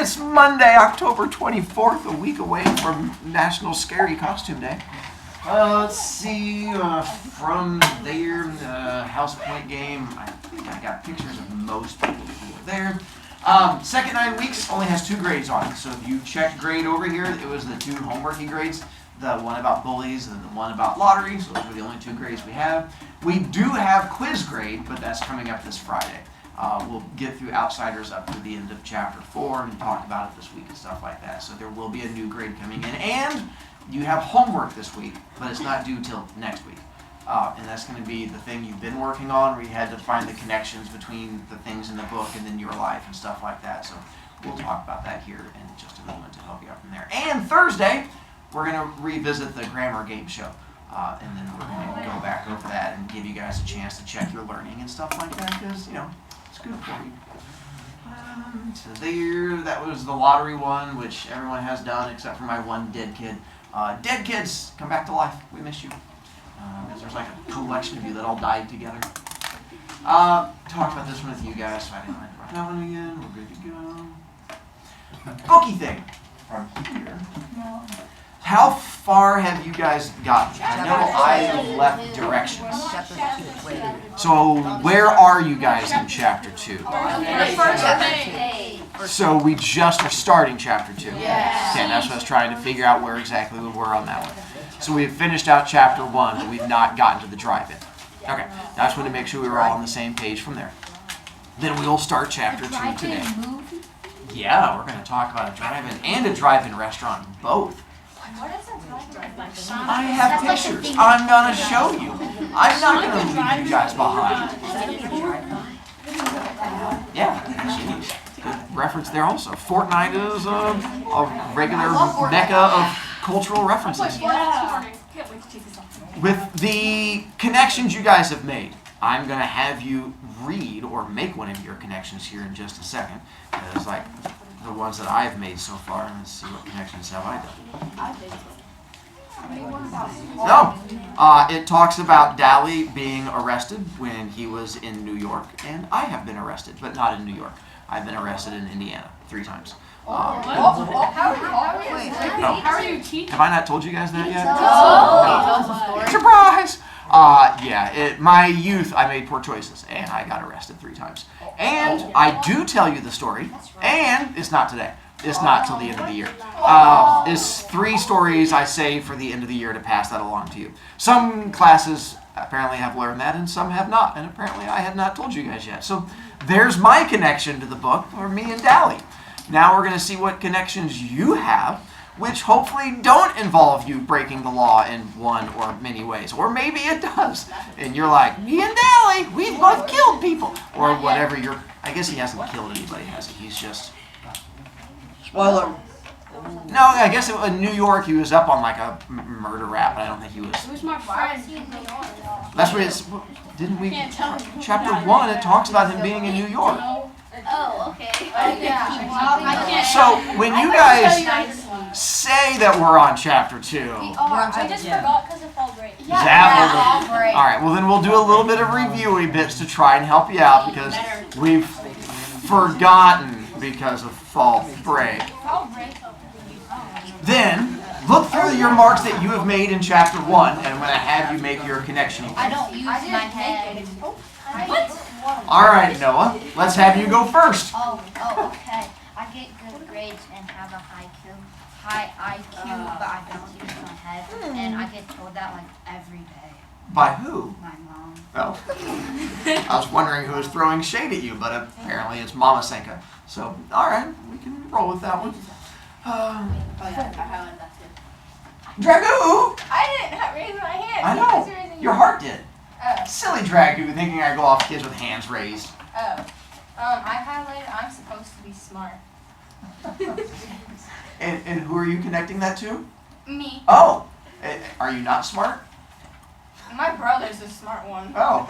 It's Monday, October 24th, a week away from National Scary Costume Day. Let's see, from there, the House Point game, I think I got pictures of most people who were there. Second 9 weeks only has 2 grades on it, so if you check grade over here, it was the 2 homeworky grades, the one about bullies and the one about lottery, so those are the only 2 grades we have. We do have quiz grade, but that's coming up this Friday. We'll get through Outsiders up to the end of Chapter 4 and talk about it this week and stuff like that. So there will be a new grade coming in. And you have homework this week, but it's not due till next week. And that's going to be the thing you've been working on, where you had to find the connections between the things in the book and then your life and stuff like that. So we'll talk about that here in just a moment to help you out from there. And Thursday, we're going to revisit the grammar game show. And then we're going to go back over that and give you guys a chance to check your learning and stuff like that, because, you know, it's good for you. So there, that was the lottery one, which everyone has done except for my one dead kid. Dead kids, come back to life. We miss you. Because there's like a collection of you that all died together. Talked about this one with you guys, so I didn't like that one again. We're good to go. Bookie thing from here. How far have you guys gotten? I know I have left directions. So where are you guys in Chapter 2? So we just are starting Chapter 2. Yes. Okay, that's what I was trying to figure out where exactly we were on that one. So we've finished out Chapter 1, but we've not gotten to the drive-in. Okay, I just wanted to make sure we were all on the same page from there. Then we'll start Chapter 2 today. Yeah, we're going to talk about a drive-in and a drive-in restaurant, both. I have pictures. I'm going to show you. I'm not going to leave you guys behind. Yeah, geez. Good reference there also. Fortnite is a regular mecca of cultural references. With the connections you guys have made, I'm going to have you read or make one of your connections here in just a second. It's like the ones that I've made so far. Let's see, what connections have I done? No. It talks about Dally being arrested when he was in New York, and I have been arrested, but not in New York. I've been arrested in Indiana 3 times. How are you teaching? Have I not told you guys that yet? No. Surprise! Yeah, my youth, I made poor choices, and I got arrested 3 times. And I do tell you the story, and it's not today. It's not till the end of the year. It's 3 stories I save for the end of the year to pass that along to you. Some classes apparently have learned that, and some have not, and apparently I have not told you guys yet. So there's my connection to the book for me and Dally. Now we're going to see what connections you have, which hopefully don't involve you breaking the law in one or many ways. Or maybe it does. And you're like, me and Dally, we've both killed people. Or whatever I guess he hasn't killed anybody, has he? He's just... Spoiler. No, I guess in New York he was up on like a murder rap, but I don't think he was... Who's my friend? That's what it's... Didn't we... Chapter 1, it talks about him being in New York. Oh, okay. So, when you guys say that we're on Chapter 2... I just forgot because of fall break. Alright, well then we'll do a little bit of reviewy bits to try and help you out, because we've forgotten because of fall break. Then, look through your marks that you have made in Chapter 1, and I'm going to have you make your connection. I don't use my head. What? Alright, Noah, let's have you go first. Oh, okay. I get good grades and have a high IQ, but I don't use my head. And I get told that like every day. By who? My mom. Oh. I was wondering who was throwing shade at you, but apparently it's Mama Senka. So, alright, we can roll with that one. Dragoo! I didn't raise my hand. I know. Your heart did. Oh. Silly Dragoo, thinking I go off kids with hands raised. Oh. I highlighted I'm supposed to be smart. And who are you connecting that to? Me. Oh! Are you not smart? My brother's the smart one. Oh.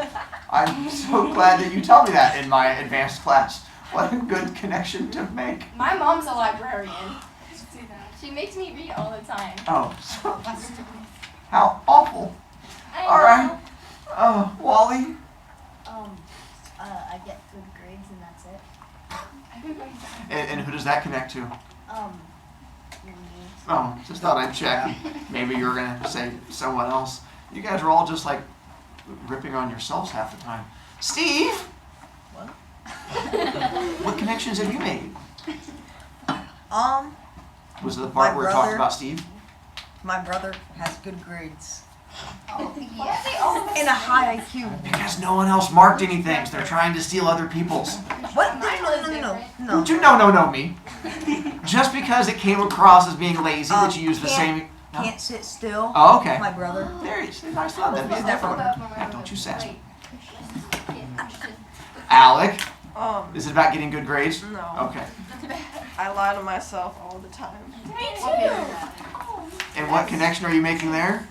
I'm so glad that you tell me that in my advanced class. What a good connection to make. My mom's a librarian. She makes me read all the time. Oh, so how awful. All right. Wally? I get good grades and that's it. And who does that connect to? Me. Oh, just thought I'd check. Maybe you were going to say someone else. You guys are all just like ripping on yourselves half the time. Steve! What? What connections have you made? Was it the part My where it talked brother. about Steve? My brother has good grades Oh, yeah. and a high IQ. Because no one else marked anything, so they're trying to steal other people's. What? No. Don't you no me? Just because it came across as being lazy that you use the same... Can't sit still. Oh, okay. My brother. There he is. Nice one. That'd be a different one. Yeah, don't you sass me. Wait. Alec, Um, is it about getting good grades? no. Okay. I lie to myself all the time. And what connection are you making there?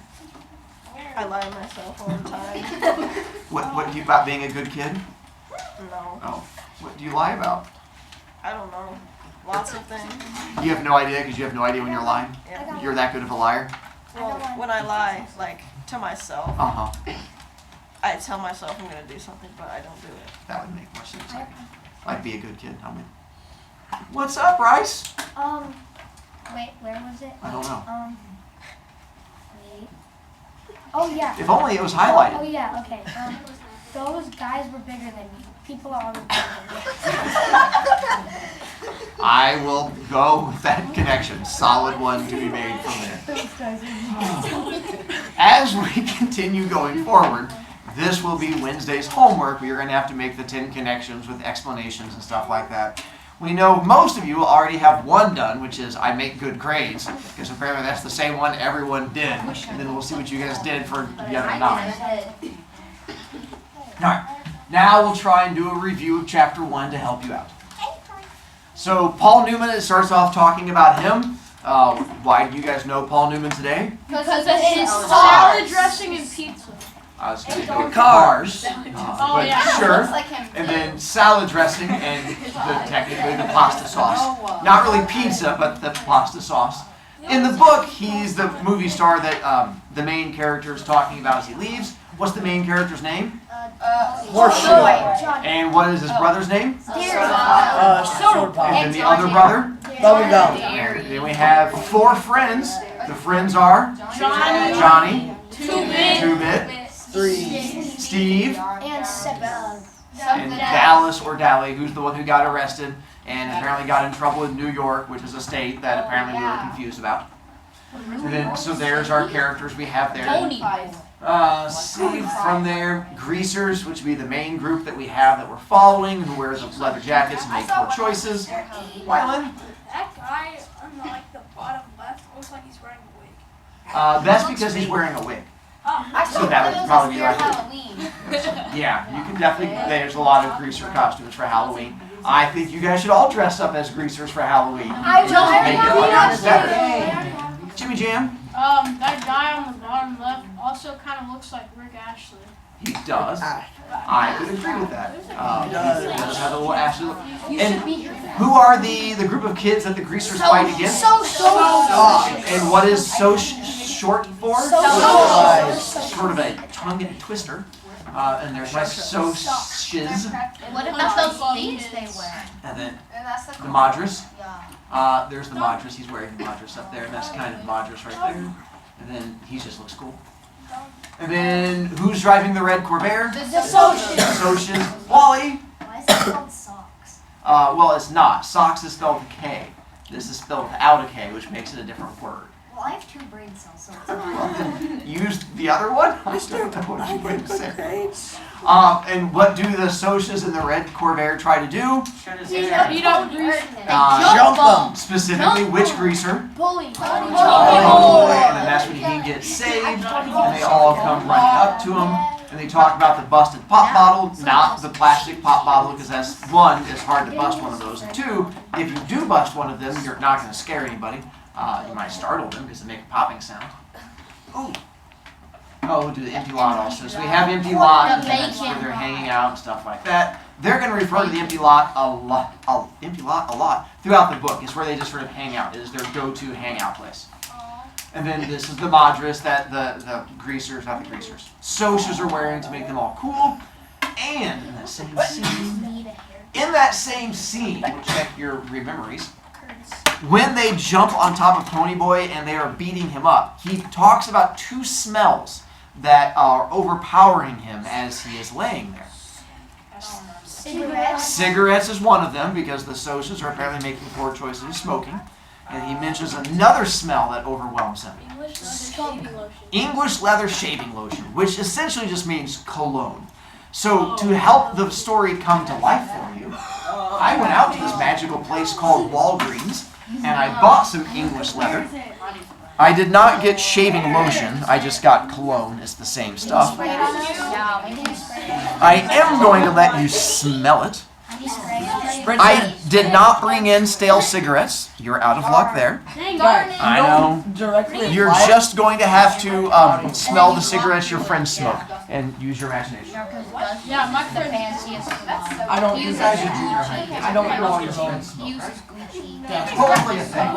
I lie to myself all the time. What do you about being a good kid? No, Oh, what do you lie about? I don't know. Lots of things. You have no idea because you have no idea when you're lying. Yeah. You're that good of a liar. Well, when I lie, like to myself, Uh-huh. I tell myself I'm gonna do something, but I don't do it. That would make more sense. I'd be a good kid. I'm in. What's up, Bryce? Wait, where was it? I don't know. Wait. Oh yeah. If only it was Oh highlighted. yeah. Okay. Those guys were bigger than me. People are always bigger than me. I will go with that connection. Solid one to be made from there. As we continue going forward, this will be Wednesday's homework. We are going to have to make the 10 connections with explanations and stuff like that. We know most of you already have one done, which is I make good grades, because apparently that's the same one everyone did. And then we'll see what you guys did for the other 9. Alright, now we'll try and do a review of Chapter 1 to help you out. So Paul Newman, it starts off talking about him. Why do you guys know Paul Newman today? Because it's salad dressing and pizza. I was going to go cars, but yeah. sure. Looks like him. And then salad dressing and technically the pasta sauce. Not really pizza, but the pasta sauce. In the book, he's the movie star that the main character is talking about as he leaves. What's the main character's name? And what is his brother's name? Soda pop. And then the other brother? Bubblegum. And then we have 4 friends. The friends are Johnny, Two-Bit, 3. Steve, And seven. and Dallas or Dally, who's the one who got arrested and apparently got in trouble in New York, which is a state that apparently we were confused about. And then, so there's our characters we have there. See from there, greasers, which would be the main group that we have that we're following, who wears the leather jackets and make poor choices. Wyland? That guy on like the bottom left looks like he's wearing a wig. That's because he's wearing a wig. So that would probably be right. Halloween. Yeah, you can definitely, there's a lot of greaser costumes for Halloween. I think you guys should all dress up as greasers for Halloween. Make it look better. Jimmy Jam? That guy on the bottom left also kind of looks like Rick Ashley. He does. I would agree with that. He does have a little Ashley look. And who are the group of kids that the greasers fight against? And what is short for? Sort of a tongue twister. And there's my shiz. What about those things they wear? And then the Madras. There's the Madras. He's wearing the Madras up there. And that's kind of Madras right there. And then he just looks cool. And then who's driving the red Corvair? The Socials. Socials. Wally. Why is it called socks? Well, it's not. Socks is spelled with a K. This is spelled without a K, which makes it a different word. Well, I have 2 brain cells, so it's Well, not. then use the other one? I don't know what you would say. And what do the Socias and the red Corvair try to do? You don't grease. Jump them. Specifically, which greaser? Bully. Oh, and then that's when he gets saved, and they all come running up to him, and they talk about the busted pop bottle, not the plastic pop bottle, because that's, 1, it's hard to bust one of those, and 2, if you do bust one of them, you're not going to scare anybody. You might startle them because they make a popping sound. Ooh. Oh, we'll do the empty lot also. So we have empty lot, and that's where they're hanging out and stuff like that. They're going to refer to the empty lot a lot throughout the book. It's where they just sort of hang out. It is their go-to hangout place. And then this is the Madras that the greasers, not the greasers, Socias are wearing to make them all cool. And in that same scene, Need a haircut. in that same scene, check your memories, when they jump on top of Ponyboy and they are beating him up, he talks about two smells that are overpowering him as he is laying there. Cigarettes is one of them because the Soshas are apparently making poor choices of smoking. And he mentions another smell that overwhelms him. English leather shaving lotion, which essentially just means cologne. So to help the story come to life for you, I went out to this magical place called Walgreens and I bought some English leather. I did not get shaving lotion, I just got cologne. It's the same stuff. I am going to let you smell it. I did not bring in stale cigarettes. You're out of luck there. I know. You're just going to have to smell the cigarettes your friends smoke and use your imagination. Yeah, my The friend. fanciest cologne. I don't He use uses that. Gucci. I don't know your phone. He uses Gucci. That's totally a thing.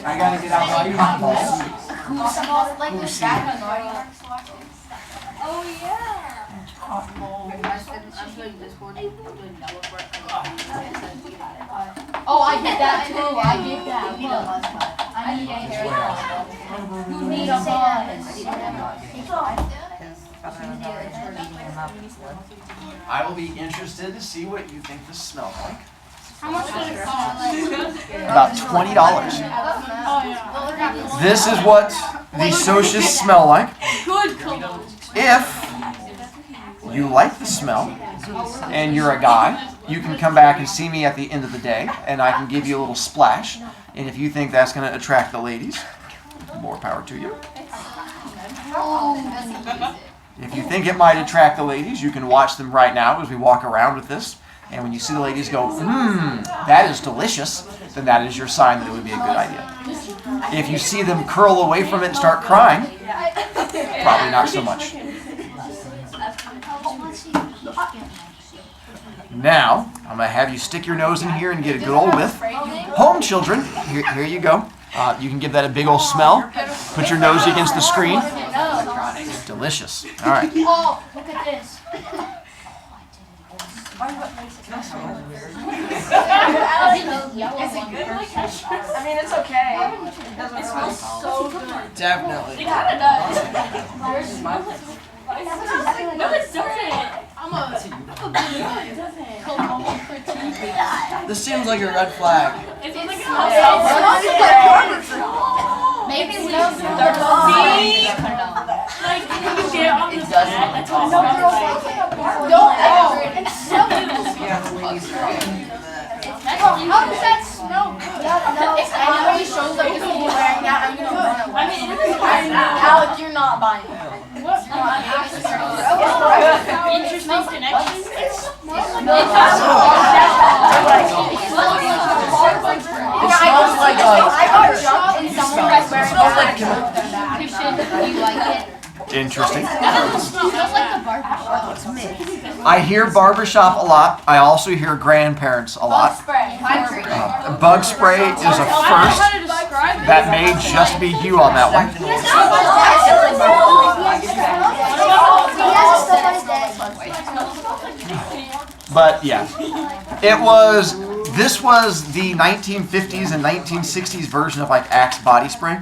I gotta get out my cotton balls. Who smells like the bad Oh yeah. Oh, I did that too. I did that. I need a haircut. Who needs a I will be interested to see what you think this smells like. How much does it cost? About $20. Oh yeah. This is what the Soshas smell like. Good cologne. If you like the smell and you're a guy, you can come back and see me at the end of the day and I can give you a little splash. And if you think that's going to attract the ladies, more power to you. If you think it might attract the ladies, you can watch them right now as we walk around with this. And when you see the ladies go, that is delicious, then that is your sign that it would be a good idea. If you see them curl away from it and start crying, probably not so much. Now, I'm going to have you stick your nose in here and get a good old whiff. Home children, here you go. You can give that a big old smell. Put your nose against the screen. Delicious. All right. Oh, look at this. I mean, it's okay. It doesn't smell so good. Definitely. It kind of does. No, it doesn't. I'm a cologne critique. This seems like a red flag. It's like Maybe we like you get on the set. That's what it How does that smell good? If anybody shows up with me wearing that, I'm gonna run away. I mean, it is like that. Alec, you're not buying it. Interesting connection. It smells like It smells like I got jumped and someone was wearing that. You like it? Interesting. that doesn't smell. It smells like the barbershop. I hear barbershop a lot. I also hear grandparents a lot. Spray. Bug spray is a first. That may just be you on that one. But yeah, this was the 1950s and 1960s version of like Axe body spray.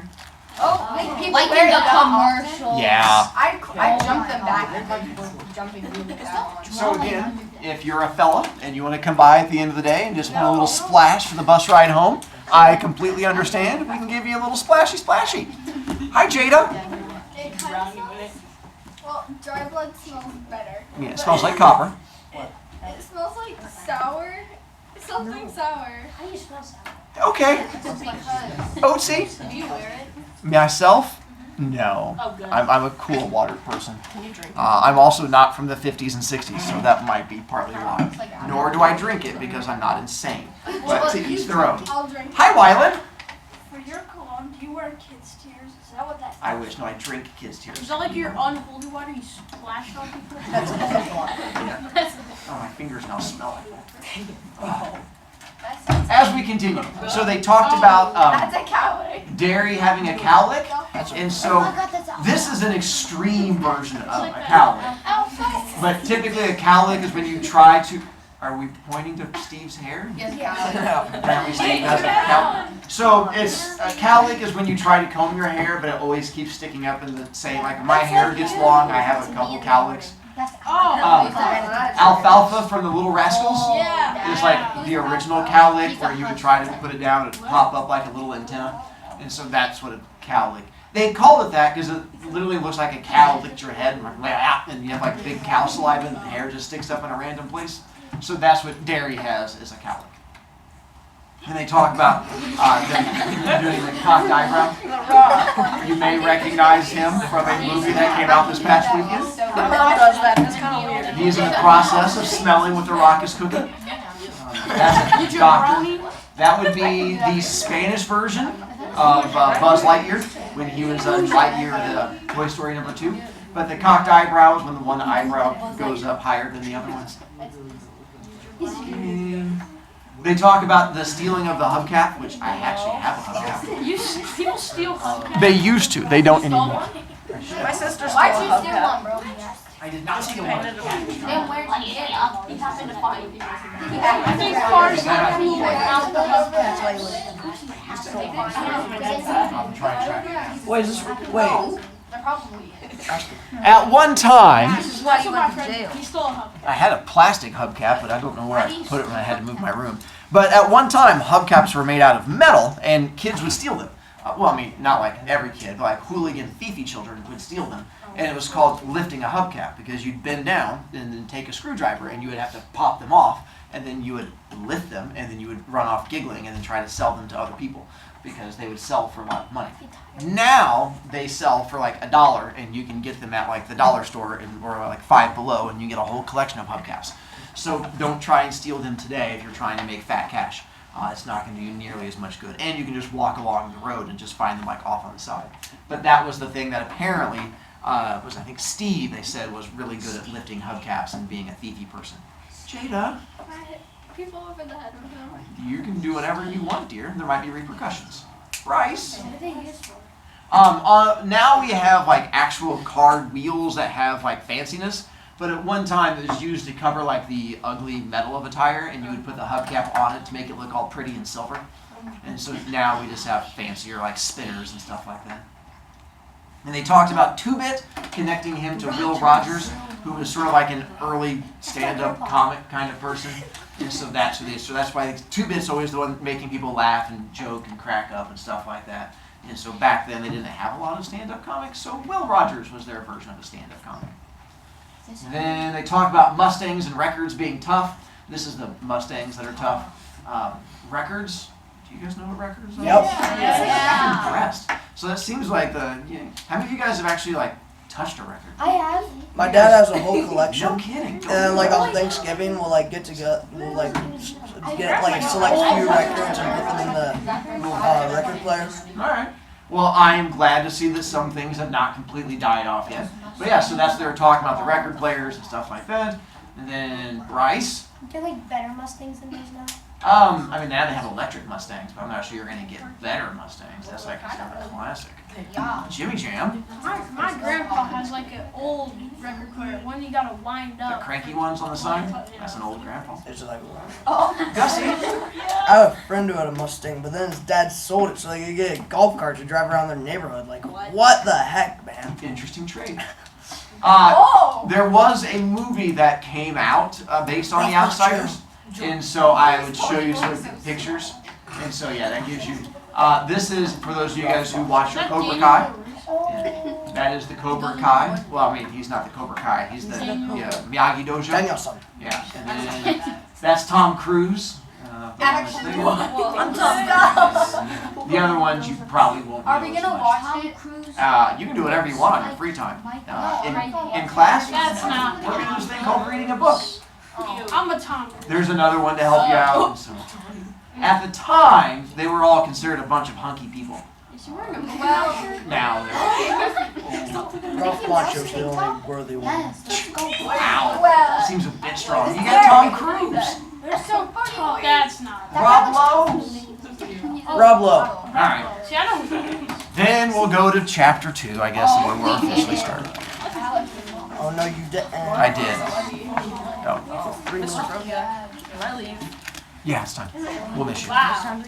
Like in the commercial. Yeah. I jumped them back and like was jumping really fast. So again, if you're a fella and you want to come by at the end of the day and just want a little splash for the bus ride home, I completely understand. We can give you a little splashy. Hi, Jada. It kind of smells. Well, dry blood smells better. Yeah, it smells like copper. It smells like sour. Something sour. How do you smell sour? Okay. Oatsy? Do you wear it? Myself? No. Oh, good. I'm a cool water person. I'm also not from the 50s and 60s, so that might be partly why. Nor do I drink it because I'm not insane. But to each their own. I'll drink. Hi, Wyland. For your cologne, do you wear kids' tears? Is that what that? I wish. No, I drink kids' Is tears. that like your unholy water you splashed on people? Oh, my fingers now smell like As we continue, so they talked about That's a cowlick. dairy having a cowlick, and so this is an extreme version of a cowlick. But typically a cowlick is when you try to. Are we pointing to Steve's hair? Yes, Apparently Steve doesn't count. So it's a cowlick is when you try to comb your hair, but it always keeps sticking up in the same. Like when my hair gets long, I have a couple cowlicks. Alfalfa from the Little Rascals is like the original cowlick where you would try to put it down and it'd pop up like a little antenna. And so that's what a cowlick. They call it that because it literally looks like a cow licked your head and you have like big cow saliva and the hair just sticks up in a random place. So that's what dairy has, is a cowlick. And they talk about them doing the cocked eyebrow. You may recognize him from a movie that came out this past weekend. My mom does that. That's kind of weird. He's in the process of smelling what the Rock is cooking. That's a doctor. That would be the Spanish version of Buzz Lightyear when he was Lightyear in Toy Story number 2. But the cocked eyebrow is when the one eyebrow goes up higher than the other ones. They talk about the stealing of the hubcap, which I actually have a hubcap. People steal hubcaps. They used to. They don't anymore. My sister stole Why'd a you steal hubcap. one, bro? I did not steal one. Then where'd you get it? He happened to find it. I think cars are cool without the hubcaps. Wait, is this, wait. They're probably. At one time, This is why That's you what my went to friend, jail. he stole a hubcap. I had a plastic hubcap, but I don't know where I put it when I had to move my room. But at one time, hubcaps were made out of metal, and kids would steal them. Well, I mean, not like every kid, but like hooligan, thiefy children would steal them. And it was called lifting a hubcap, because you'd bend down and then take a screwdriver, and you would have to pop them off, and then you would lift them, and then you would run off giggling, and then try to sell them to other people, because they would sell for a lot of money. Now they sell for like $1, and you can get them at like the dollar store or like Five Below, and you get a whole collection of hubcaps. So don't try and steal them today if you're trying to make fat cash. It's not going to do you nearly as much good, and you can just walk along the road and just find them like off on the side. But that was the thing that apparently was, I think Steve, they said, was really good at lifting hubcaps and being a thiefy person. Jada, People over the head of them. you can do whatever you want, dear. There might be repercussions. Bryce. What are they used for? Now we have like actual card wheels that have like fanciness, but at one time it was used to cover like the ugly metal of a tire, and you would put the hubcap on it to make it look all pretty and silver. And so now we just have fancier like spinners and stuff like that. And they talked about 2-Bit connecting him to Will Rogers, who was sort of like an early stand-up comic kind of person. And so that's who they. So that's why 2-Bit's always the one making people laugh and joke and crack up and stuff like that. And so back then they didn't have a lot of stand-up comics, so Will Rogers was their version of a stand-up comic. Then they talk about Mustangs and records being tough. This is the Mustangs that are tough. Records. Do you guys know what records are? Yep. I'm impressed. So that seems like the. How many of you guys have actually like touched a record? I have. My dad has a whole collection. No kidding. And like on Thanksgiving, we'll like get together, we'll like get like a select few records and put them in the record player. All right. Well, I am glad to see that some things have not completely died off yet. But yeah, so that's they were talking about the record players and stuff like that. And then Bryce. They're like better Mustangs than these now. I mean now they have electric Mustangs, but I'm not sure you're gonna get better Mustangs. That's like kind of a classic. Yeah. Jimmy Jam. My grandpa has like an old record player, one you gotta wind The up. cranky ones on the side. That's an old grandpa. It's like, Gussie. I have a friend who had a Mustang, but then his dad sold it so they could get a golf cart to drive around their neighborhood. Like, what the heck, man? Interesting trade. There was a movie that came out based on The Outsiders, and so I would show you some pictures. And so yeah, that gives you. This is for those of you guys who watch your Cobra Kai. Yeah, that is the Cobra Kai. Well, I mean, he's not the Cobra Kai. He's the Miyagi Dojo. Daniel-san. Yeah, and then that's Tom Cruise. The other ones you probably won't know. Are we gonna as much. watch it? You can do whatever you want on your free time. In class, That's not. we're gonna do this thing called reading a book. I'm a Tom. There's another one to help you out. And so, at the time, they were all considered a bunch of hunky people. Now they're Ralph Macho's the only worthy one. Yes, let's go. wow. That seems a bit strong. You got Tom Cruise, They're so tough. That's not. Rob Lowe. Rob Lowe. All right. See, I don't. Then we'll go to chapter 2, I guess, is when we're officially starting. Oh Oh no, you didn't. I did. Oh. Mr. Brovia, can I leave? Yeah, it's time. We'll miss you. Wow.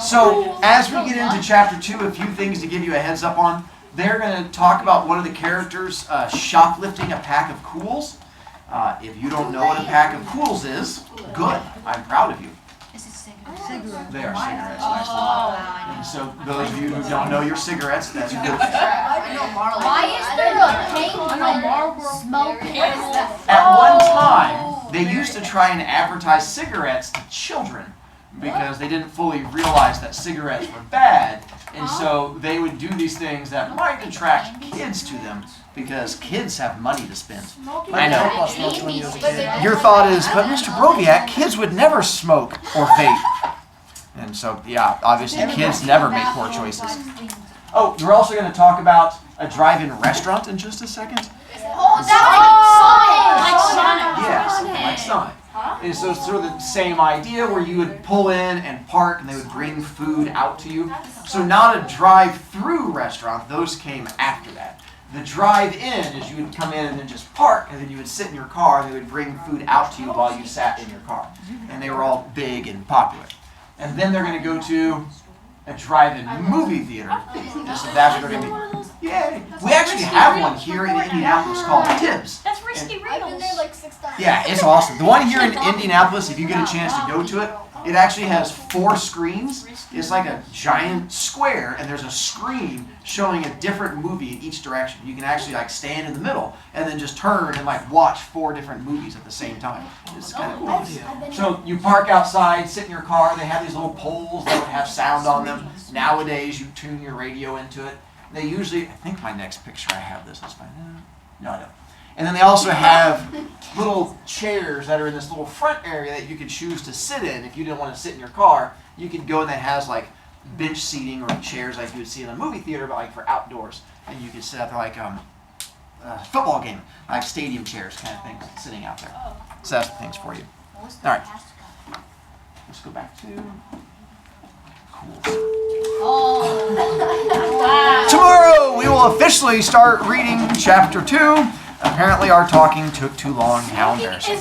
So, as we get into chapter 2, a few things to give you a heads up on. They're going to talk about one of the characters shoplifting a pack of cools. If you don't know what a pack of cools is, good. I'm proud of you. Is it cigarettes? They are cigarettes. Nice little- And so, those of you who don't know your cigarettes, that's a good thing. Why is there a penguin smoking? At one time, they used to try and advertise cigarettes to children because they didn't fully realize that cigarettes were bad. And so they would do these things that might attract kids to them because kids have money to spend. I know. Grandpa smoked when he was a kid. Your thought is, but Mr. Broviac, kids would never smoke or vape. And so, yeah, obviously kids never make poor choices. Oh, we're also going to talk about a drive-in restaurant in just a second. Oh, Like Sonic. Yeah, something like Sonic. And so it's sort of the same idea where you would pull in and park and they would bring food out to you. So not a drive-through restaurant, those came after that. The drive-in is you would come in and then just park and then you would sit in your car and they would bring food out to you while you sat in your car. And they were all big and popular. And then they're going to go to a drive-in movie theater. And so that's what they're going to be. Yeah, we actually have one here in Indianapolis called Tibbs. That's Risky I've been Reels. there like 6 times. Yeah, it's awesome. The one here in Indianapolis, if you get a chance to go to it, it actually has 4 screens. It's like a giant square, and there's a screen showing a different movie in each direction. You can actually like stand in the middle and then just turn and like watch 4 different movies at the same time. It's kind of cool. So you park outside, sit in your car. They have these little poles that would have sound on them. Nowadays, you tune your radio into it. They usually, I think my next picture I have this. Let's find out. No, I don't. And then they also have little chairs that are in this little front area that you could choose to sit in. If you didn't want to sit in your car, you could go and that has like bench seating or chairs like you would see in a movie theater, but like for outdoors. And you could sit out there like a football game, like stadium chairs kind of thing, sitting out there. So that's the things for you. All right. Let's go back to cool. Tomorrow we will officially start reading chapter 2. Apparently our talking took too long. How embarrassing.